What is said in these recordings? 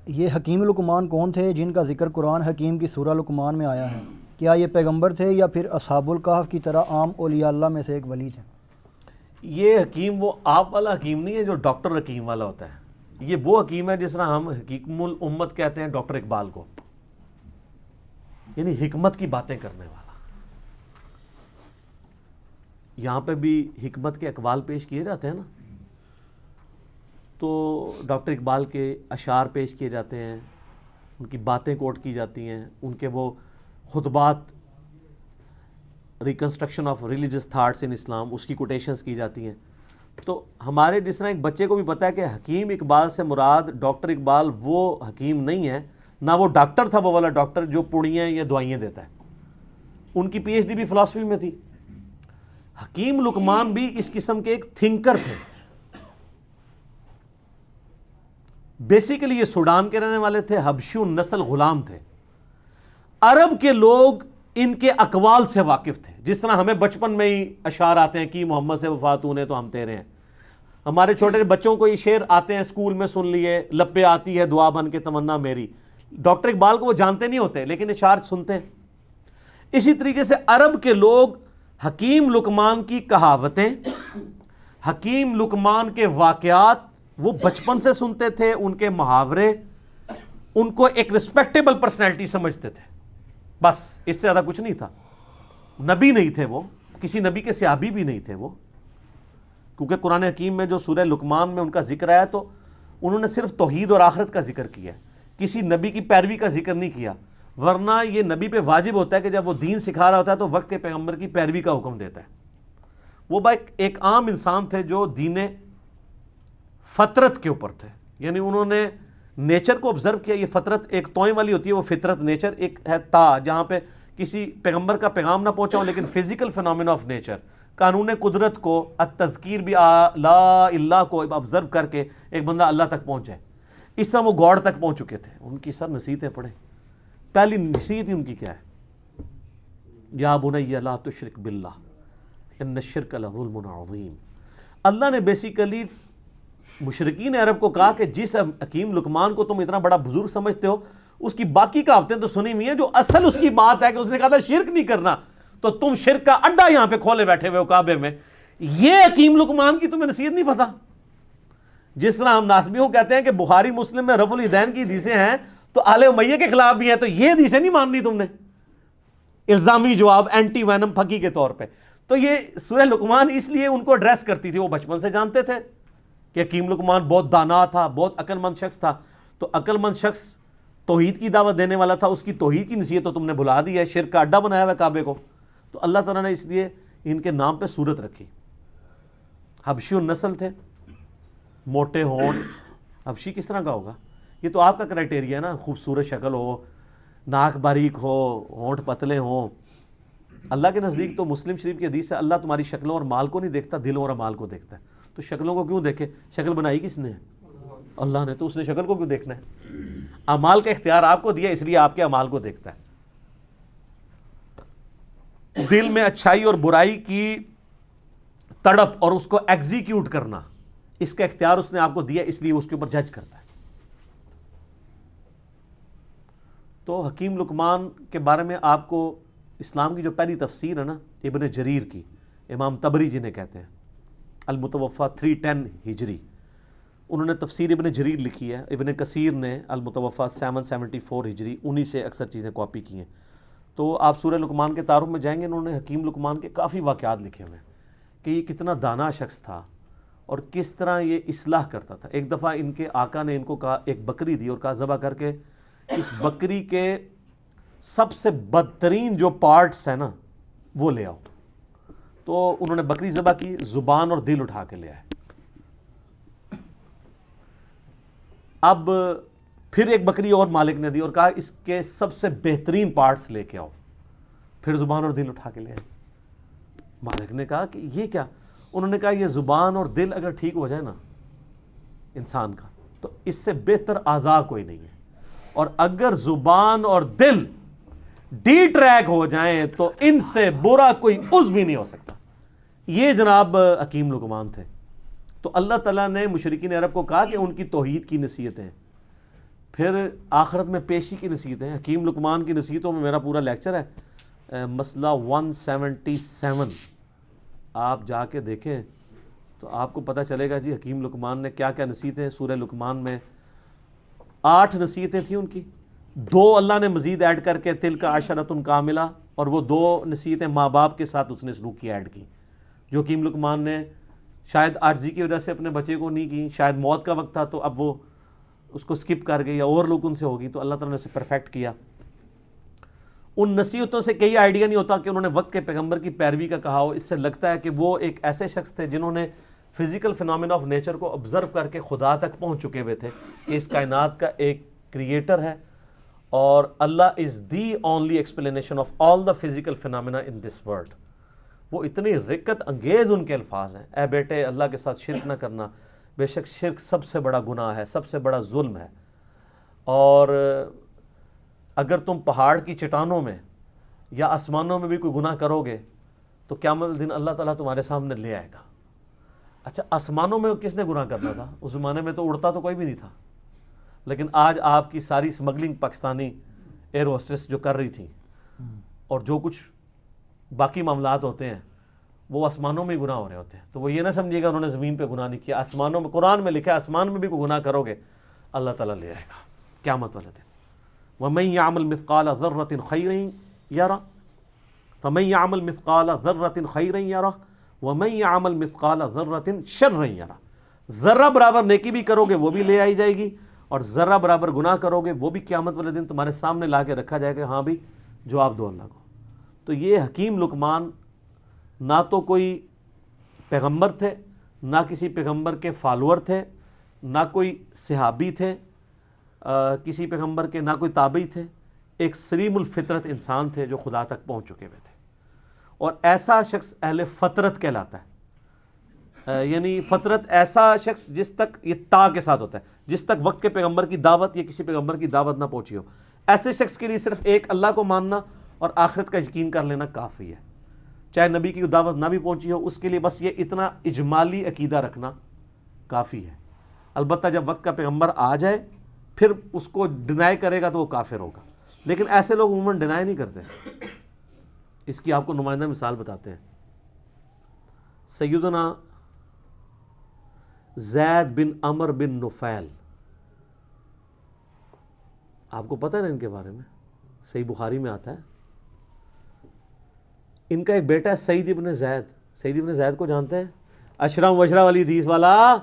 یہ حکیم لقمان کون تھے جن کا ذکر قرآن حکیم کی سورہ لقمان میں آیا ہے؟ کیا یہ پیغمبر تھے یا پھر اصحاب الکہف کی طرح عام اولیاء اللہ میں سے ایک ولی تھے؟ یہ حکیم وہ آپ والا حکیم نہیں ہے جو ڈاکٹر حکیم والا ہوتا ہے، یہ وہ حکیم ہے جس طرح ہم حکیم الامت کہتے ہیں ڈاکٹر اقبال کو، یعنی حکمت کی باتیں کرنے والا۔ یہاں پہ بھی حکمت کے اقوال پیش کیے جاتے ہیں نا، تو ڈاکٹر اقبال کے اشعار پیش کیے جاتے ہیں، ان کی باتیں کوٹ کی جاتی ہیں، ان کے وہ خطبات reconstruction of religious thoughts in Islam, اس کی کوٹیشنز کی جاتی ہیں۔ تو ہمارے جس طرح ایک بچے کو بھی پتہ ہے کہ حکیم اقبال سے مراد ڈاکٹر اقبال وہ حکیم نہیں ہے، نہ وہ ڈاکٹر تھا وہ والا ڈاکٹر جو پڑیاں یا دوائیاں دیتا ہے، ان کی پی ایچ ڈی بھی فلسفی میں تھی۔ حکیم لقمان بھی اس قسم کے ایک تھنکر تھے۔ بیسیکلی یہ سوڈان کے رہنے والے تھے، حبشی النسل غلام تھے۔ عرب کے لوگ ان کے اقوال سے واقف تھے، جس طرح ہمیں بچپن میں ہی اشعار آتے ہیں کہ محمد سے وفات ہونے تو ہم تیرے ہیں۔ ہمارے چھوٹے بچوں کو یہ شعر آتے ہیں، اسکول میں سن لیے، لب پہ آتی ہے دعا بن کے تمنا میری۔ ڈاکٹر اقبال کو وہ جانتے نہیں ہوتے لیکن اشعار سنتے ہیں۔ اسی طریقے سے عرب کے لوگ حکیم لقمان کی کہاوتیں، حکیم لقمان کے واقعات وہ بچپن سے سنتے تھے، ان کے محاورے ان کو ایک ریسپیکٹیبل پرسنالٹی سمجھتے تھے، بس اس سے زیادہ کچھ نہیں تھا۔ نبی نہیں تھے وہ، کسی نبی کے صحابی بھی نہیں تھے وہ، کیونکہ قرآن حکیم میں جو سورہ لقمان میں ان کا ذکر آیا تو انہوں نے صرف توحید اور آخرت کا ذکر کیا، کسی نبی کی پیروی کا ذکر نہیں کیا، ورنہ یہ نبی پہ واجب ہوتا ہے کہ جب وہ دین سکھا رہا ہوتا ہے تو وقت کے پیغمبر کی پیروی کا حکم دیتا ہے۔ وہ ایک عام انسان تھے جو دین فطرت کے اوپر تھے، یعنی انہوں نے نیچر کو آبزرو کیا۔ یہ فطرت ایک توئیں والی ہوتی ہے، وہ فطرت نیچر ایک ہے تا، جہاں پہ کسی پیغمبر کا پیغام نہ پہنچا ہو لیکن فزیکل فینومینا آف نیچر، قانون قدرت کو، التذکیر بھی لا اللہ کو آبزرو کر کے ایک بندہ اللہ تک پہنچ جائے۔ اس طرح وہ گاڈ تک پہنچ چکے تھے۔ ان کی سر نصیحتیں پڑھیں، پہلی نصیحت ہی ان کی کیا ہے؟ یا بنی لا تشرک باللہ ان الشرک لظلم عظیم۔ اللہ نے بیسیکلی مشرکین عرب کو کہا کہ جس حکیم لقمان کو تم اتنا بڑا بزرگ سمجھتے ہو، اس کی باقی کہاوتیں تو سنی ہوئی ہیں، جو اصل اس کی بات ہے کہ اس نے کہا تھا شرک نہیں کرنا، تو تم شرک کا اڈا یہاں پہ کھولے بیٹھے ہوئے ہو کعبے میں۔ یہ حکیم لقمان کی تمہیں نصیحت نہیں پتا؟ جس طرح ہم ناسبیوں کہتے ہیں کہ بخاری مسلم میں رفع الدین کی حدیثیں ہیں تو آل امیہ کے خلاف بھی ہیں، تو یہ حدیثیں نہیں ماننی تم نے، الزامی جواب، اینٹی وینم پھکی کے طور پہ۔ تو یہ سورہ لقمان اس لیے ان کو ایڈریس کرتی تھی، وہ بچپن سے جانتے تھے کہ حکیم لقمان بہت دانا تھا، بہت عقل مند شخص تھا۔ تو عقل مند شخص توحید کی دعوت دینے والا تھا، اس کی توحید کی نصیحت تو تم نے بھلا دی ہے، شرک کا اڈا بنایا ہوا ہے کعبے کو۔ تو اللہ تعالیٰ نے اس لیے ان کے نام پہ سورت رکھی۔ حبشی النسل تھے، موٹے ہونٹ، حبشی کس طرح کا ہوگا؟ یہ تو آپ کا کرائٹیریا ہے نا، خوبصورت شکل ہو، ناک باریک ہو، ہونٹ پتلے ہوں۔ اللہ کے نزدیک تو مسلم شریف کی حدیث ہے، اللہ تمہاری شکلوں اور مال کو نہیں دیکھتا، دلوں اور مال کو دیکھتا ہے۔ تو شکلوں کو کیوں دیکھے؟ شکل بنائی کس نے ہے؟ اللہ نے، تو اس نے شکل کو کیوں دیکھنا ہے؟ اعمال کا اختیار آپ کو دیا، اس لیے آپ کے اعمال کو دیکھتا ہے۔ دل میں اچھائی اور برائی کی تڑپ اور اس کو ایگزیکیوٹ کرنا، اس کا اختیار اس نے آپ کو دیا، اس لیے اس کے اوپر جج کرتا ہے۔ تو حکیم لقمان کے بارے میں آپ کو اسلام کی جو پہلی تفسیر ہے نا ابن جریر کی، امام طبری جنہیں کہتے ہیں، المتوفا 310 ہجری، انہوں نے تفسیر ابن جریر لکھی ہے۔ ابن کثیر نے المتوفا 774 ہجری، انہی سے اکثر چیزیں کاپی کی ہیں۔ تو آپ سورہ لقمان کے تعارف میں جائیں گے، انہوں نے حکیم لقمان کے کافی واقعات لکھے ہوئے ہیں کہ یہ کتنا دانا شخص تھا اور کس طرح یہ اصلاح کرتا تھا۔ ایک دفعہ ان کے آقا نے ان کو کہا، ایک بکری دی اور کہا ذبح کر کے اس بکری کے سب سے بدترین جو پارٹس ہیں نا وہ لے آؤ۔ تو انہوں نے بکری ذبح کی، زبان اور دل اٹھا کے لے آئے۔ اب پھر ایک بکری اور مالک نے دی اور کہا اس کے سب سے بہترین پارٹس لے کے آؤ، پھر زبان اور دل اٹھا کے لے آئے۔ مالک نے کہا کہ یہ کیا؟ انہوں نے کہا یہ زبان اور دل اگر ٹھیک ہو جائے نا انسان کا تو اس سے بہتر اعضاء کوئی نہیں ہے، اور اگر زبان اور دل ڈی ٹریک ہو جائیں تو ان سے برا کوئی عضو بھی نہیں ہو سکتا۔ یہ جناب حکیم لقمان تھے۔ تو اللہ تعالیٰ نے مشرکین عرب کو کہا کہ ان کی توحید کی نصیحتیں، پھر آخرت میں پیشی کی نصیحتیں. حکیم لقمان کی نصیحتوں میں میرا پورا لیکچر ہے، مسئلہ 177. آپ جا کے دیکھیں تو آپ کو پتہ چلے گا جی حکیم لقمان نے کیا کیا نصیحتیں. سورہ لقمان میں 8 نصیحتیں تھیں ان کی، 2 اللہ نے مزید ایڈ کر کے تلک عشرۃ کاملہ، اور وہ 2 نصیحتیں ماں باپ کے ساتھ اس نے سلوک کی ایڈ کی، جو حکیم لقمان نے شاید عاجزی کی وجہ سے اپنے بچے کو نہیں کی، شاید موت کا وقت تھا تو اب وہ اس کو سکپ کر گئی یا اوور لک ان سے ہوگی، تو اللہ تعالیٰ نے اسے پرفیکٹ کیا. ان نصیحتوں سے کئی آئیڈیا نہیں ہوتا کہ انہوں نے وقت کے پیغمبر کی پیروی کا کہا ہو. اس سے لگتا ہے کہ وہ ایک ایسے شخص تھے جنہوں نے فزیکل فنامنا آف نیچر کو آبزرو کر کے خدا تک پہنچ چکے ہوئے تھے کہ اس کائنات کا ایک کریٹر ہے اور Allah is the only explanation of all the physical phenomena in this world. وہ اتنی رقت انگیز ان کے الفاظ ہیں، اے بیٹے اللہ کے ساتھ شرک نہ کرنا، بے شک شرک سب سے بڑا گناہ ہے، سب سے بڑا ظلم ہے، اور اگر تم پہاڑ کی چٹانوں میں یا آسمانوں میں بھی کوئی گناہ کرو گے تو قیامت دن اللہ تعالیٰ تمہارے سامنے لے آئے گا. اچھا آسمانوں میں کس نے گناہ کرنا تھا؟ اس زمانے میں تو اڑتا تو کوئی بھی نہیں تھا، لیکن آج آپ کی ساری سمگلنگ پاکستانی ایئر ہوسٹس جو کر رہی تھیں اور جو کچھ باقی معاملات ہوتے ہیں وہ آسمانوں میں ہی گناہ ہو رہے ہوتے ہیں. تو وہ یہ نہ سمجھیے گا انہوں نے زمین پہ گناہ نہیں کیا، آسمانوں میں، قرآن میں لکھا ہے آسمان میں بھی کوئی گناہ کرو گے اللہ تعالیٰ لے آئے گا قیامت والے دن. وَمَن يَعْمَلْ مِثْقَالَ ذَرَّةٍ خَيْرًا يَرَهُ فَمَن يَعْمَلْ مِثْقَالَ ذَرَّةٍ خَيْرًا يَرَهُ وَمَن يَعْمَلْ مِثْقَالَ ذَرَّةٍ شَرًّا يَرَهُ. ذرہ برابر نیکی بھی کرو گے وہ بھی لے آئی جائے گی، اور ذرہ برابر گناہ کرو گے وہ بھی قیامت والے دن تمہارے سامنے لا کے رکھا جائے گا. ہاں بھی جواب دو اللہ کو. تو یہ حکیم لقمان نہ تو کوئی پیغمبر تھے، نہ کسی پیغمبر کے فالوور تھے، نہ کوئی صحابی تھے کسی پیغمبر کے، نہ کوئی تابعی تھے. ایک سلیم الفطرت انسان تھے جو خدا تک پہنچ چکے ہوئے تھے، اور ایسا شخص اہل فطرت کہلاتا ہے. یعنی فطرت ایسا شخص جس تک، یہ تا کے ساتھ ہوتا ہے، جس تک وقت کے پیغمبر کی دعوت یا کسی پیغمبر کی دعوت نہ پہنچی ہو، ایسے شخص کے لیے صرف ایک اللہ کو ماننا اور آخرت کا یقین کر لینا کافی ہے. چاہے نبی کی دعوت نہ بھی پہنچی ہو، اس کے لیے بس یہ اتنا اجمالی عقیدہ رکھنا کافی ہے. البتہ جب وقت کا پیغمبر آ جائے پھر اس کو ڈینائی کرے گا تو وہ کافر ہوگا، لیکن ایسے لوگ عموماً ڈینائی نہیں کرتے. اس کی آپ کو نمائندہ مثال بتاتے ہیں. سیدنا زید بن عمر بن نفیل، آپ کو پتہ ہے نا ان کے بارے میں، صحیح بخاری میں آتا ہے. ان کا ایک بیٹا ہے سعید ابن زید. سعید ابن زید کو جانتے ہیں؟ اشرم وشرا والی حدیث والا،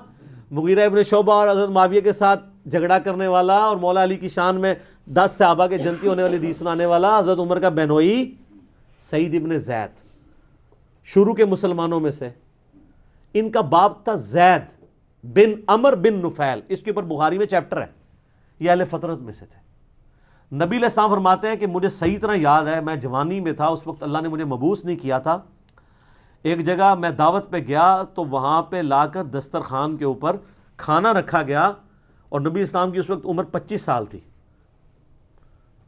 مغیرہ ابن شعبہ اور حضرت معاویہ کے ساتھ جھگڑا کرنے والا، اور مولا علی کی شان میں 10 صحابہ کے جنتی ہونے والی حدیث سنانے والا، حضرت عمر کا بہنوئی سعید ابن زید، شروع کے مسلمانوں میں سے. ان کا باپ تھا زید بن عمر بن نفیل. اس کے اوپر بخاری میں چیپٹر ہے. یہ اہل فطرت میں سے تھے. نبی علیہ السلام فرماتے ہیں کہ مجھے صحیح طرح یاد ہے، میں جوانی میں تھا، اس وقت اللہ نے مجھے مبعوث نہیں کیا تھا. ایک جگہ میں دعوت پہ گیا تو وہاں پہ لا کر دسترخوان کے اوپر کھانا رکھا گیا، اور نبی اسلام کی اس وقت عمر 25 سال تھی.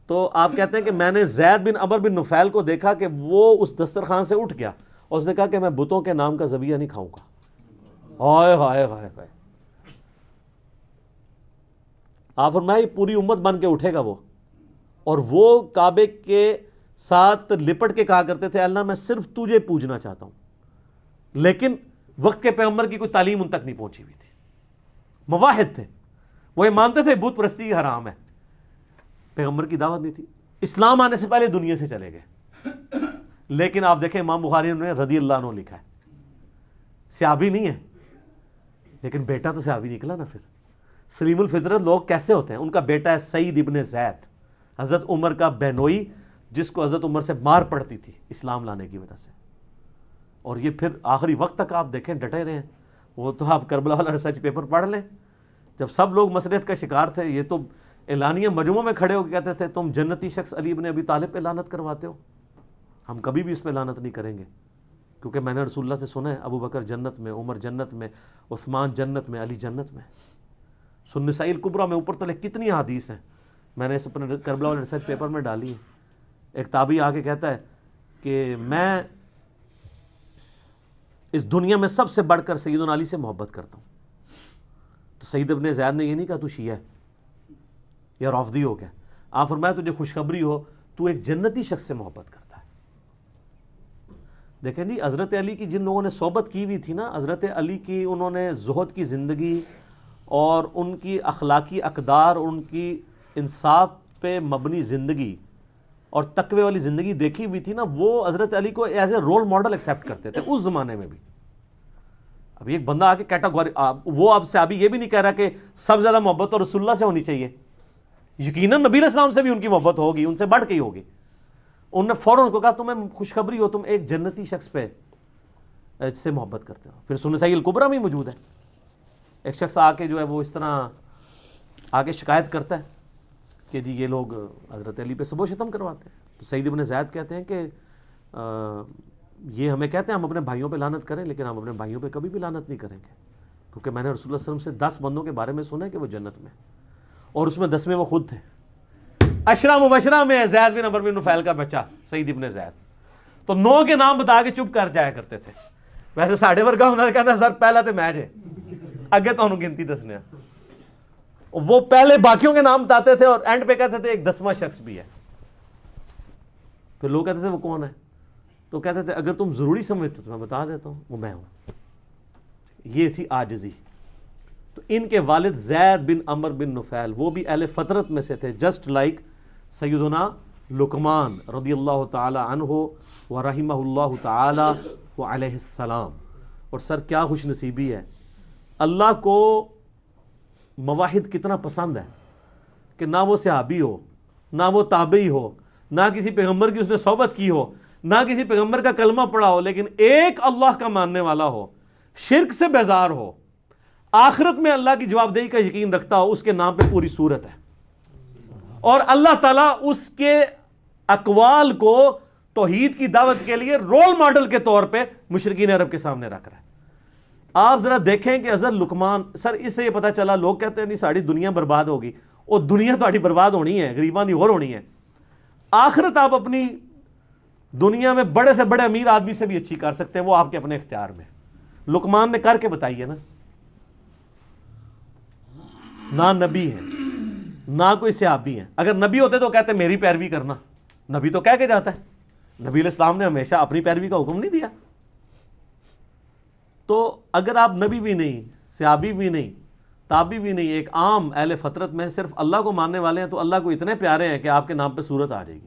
تو آپ کہتے ہیں کہ میں نے زید بن عمر بن نفیل کو دیکھا کہ وہ اس دسترخوان سے اٹھ گیا اور اس نے کہا کہ میں بتوں کے نام کا ذبیحہ نہیں کھاؤں گا. ہائے ہائے ہائے ہائے. آپ فرمایا پوری امت بن کے اٹھے گا وہ، اور وہ کعبے کے ساتھ لپٹ کے کہا کرتے تھے اللہ میں صرف تجھے پوجنا چاہتا ہوں. لیکن وقت کے پیغمبر کی کوئی تعلیم ان تک نہیں پہنچی ہوئی تھی. مواحد تھے، وہ یہ مانتے تھے بت پرستی حرام ہے، پیغمبر کی دعوت نہیں تھی. اسلام آنے سے پہلے دنیا سے چلے گئے. لیکن آپ دیکھیں امام بخاری نے رضی اللہ عنہ لکھا ہے، صحابی نہیں ہے لیکن بیٹا تو صحابی نکلا نا. پھر سلیم الفطرت لوگ کیسے ہوتے ہیں؟ ان کا بیٹا ہے سعید ابن زید، حضرت عمر کا بہنوئی، جس کو حضرت عمر سے مار پڑتی تھی اسلام لانے کی وجہ سے. اور یہ پھر آخری وقت تک آپ دیکھیں ڈٹے رہے ہیں. وہ تو آپ کربلا والا ریسرچ پیپر پڑھ لیں، جب سب لوگ مسریت کا شکار تھے، یہ تو اعلانیہ مجموعوں میں کھڑے ہو کے کہتے تھے تم جنتی شخص علی ابن ابی طالب پہ لعنت کرواتے ہو. ہم کبھی بھی اس پہ لعنت نہیں کریں گے، کیونکہ میں نے رسول اللہ سے سنا ہے ابو بکر جنت میں، عمر جنت میں، عثمان جنت میں، علی جنت میں. سنن نسائی الکبریٰ میں اوپر تلے کتنی حدیث ہیں، میں نے اس اپنے کربلا والے ریسرچ پیپر میں ڈالی ہے. ایک تابعی آ کے کہتا ہے کہ میں اس دنیا میں سب سے بڑھ کر سیدنا علی سے محبت کرتا ہوں. تو سعید ابن زید نے یہ نہیں کہا تو شیعہ ہے، یا رافضی ہو گیا. آپ فرمایا تجھے خوشخبری ہو تو ایک جنتی شخص سے محبت کرتا ہے. دیکھیں جی حضرت علی کی جن لوگوں نے صحبت کی ہوئی تھی نا، حضرت علی کی انہوں نے زہد کی زندگی اور ان کی اخلاقی اقدار، ان کی انصاف پہ مبنی زندگی اور تقوی والی زندگی دیکھی ہوئی تھی نا، وہ حضرت علی کو as a role model accept کرتے تھے اس زمانے میں بھی. ابھی ایک بندہ آ کے کیٹاگوری، وہ اب سے ابھی یہ بھی نہیں کہہ رہا کہ سب زیادہ محبت تو رسول اللہ سے ہونی چاہیے. یقیناً نبی علیہ السلام سے بھی ان کی محبت ہوگی، ان سے بڑھ کے ہی ہوگی. انہوں نے فوراً کو کہا تمہیں خوشخبری ہو، تم ایک جنتی شخص پہ سے محبت کرتے ہو. پھر سنن نسائی الکبریٰ میں ہی موجود ہے، ایک شخص آ کے جو ہے وہ اس طرح آگے شکایت کرتا ہے کہ جی یہ لوگ حضرت علی پہ سب و شتم کرواتے ہیں. تو سعید بن زید کہتے ہیں کہ یہ ہمیں کہتے ہیں ہم اپنے بھائیوں پہ لعنت کریں، لیکن ہم اپنے بھائیوں پہ کبھی بھی لعنت نہیں کریں گے، کیونکہ میں نے رسول اللہ صلی اللہ علیہ وسلم سے 10 بندوں کے بارے میں سنا ہے کہ وہ جنت میں، اور اس میں 10ویں وہ خود تھے. عشرہ مبشرہ میں ہے زید بن عمرو بن نفیل کا بچہ سعید ابن زید. تو 9 کے نام بتا کے چپ کر جایا کرتے تھے. ویسے ساڑھے ورگا ہونا کہتا سر پہلا تو میں جے اگے تو گنتی دسنے. وہ پہلے باقیوں کے نام بتاتے تھے اور اینڈ پہ کہتے تھے ایک 10واں شخص بھی ہے. پھر لوگ کہتے تھے وہ کون ہے؟ تو کہتے تھے اگر تم ضروری سمجھتے تو میں بتا دیتا ہوں وہ میں ہوں. یہ تھی عاجزی. تو ان کے والد زید بن عمرو بن نفیل وہ بھی اہل فطرت میں سے تھے، جسٹ لائک سیدنا لقمان رضی اللہ تعالی عنہ و رحمہ اللہ تعالی و علیہ السلام. اور سر کیا خوش نصیبی ہے، اللہ کو مواحد کتنا پسند ہے کہ نہ وہ صحابی ہو، نہ وہ تابعی ہو، نہ کسی پیغمبر کی اس نے صحبت کی ہو، نہ کسی پیغمبر کا کلمہ پڑھا ہو، لیکن ایک اللہ کا ماننے والا ہو، شرک سے بیزار ہو، آخرت میں اللہ کی جواب دہی کا یقین رکھتا ہو. اس کے نام پہ پوری سورت ہے، اور اللہ تعالیٰ اس کے اقوال کو توحید کی دعوت کے لیے رول ماڈل کے طور پہ مشرکین عرب کے سامنے رکھ رہا ہے. آپ ذرا دیکھیں کہ حضرت لقمان، سر اس سے یہ پتہ چلا لوگ کہتے ہیں نہیں ساری دنیا برباد ہوگی، اور دنیا تو برباد ہونی ہے، غریباں دی اور ہونی ہے. آخرت آپ اپنی دنیا میں بڑے سے بڑے امیر آدمی سے بھی اچھی کر سکتے ہیں، وہ آپ کے اپنے اختیار میں. لقمان نے کر کے بتائی ہے نا. نہ نبی ہے نہ کوئی صحابی ہیں. اگر نبی ہوتے تو کہتے میری پیروی کرنا، نبی تو کہہ کے جاتا ہے. نبی علیہ السلام نے ہمیشہ اپنی پیروی کا حکم نہیں دیا. تو اگر آپ نبی بھی نہیں، صحابی بھی نہیں، تابعی بھی نہیں، ایک عام اہل فطرت میں صرف اللہ کو ماننے والے ہیں، تو اللہ کو اتنے پیارے ہیں کہ آپ کے نام پہ سورت آ جائے گی.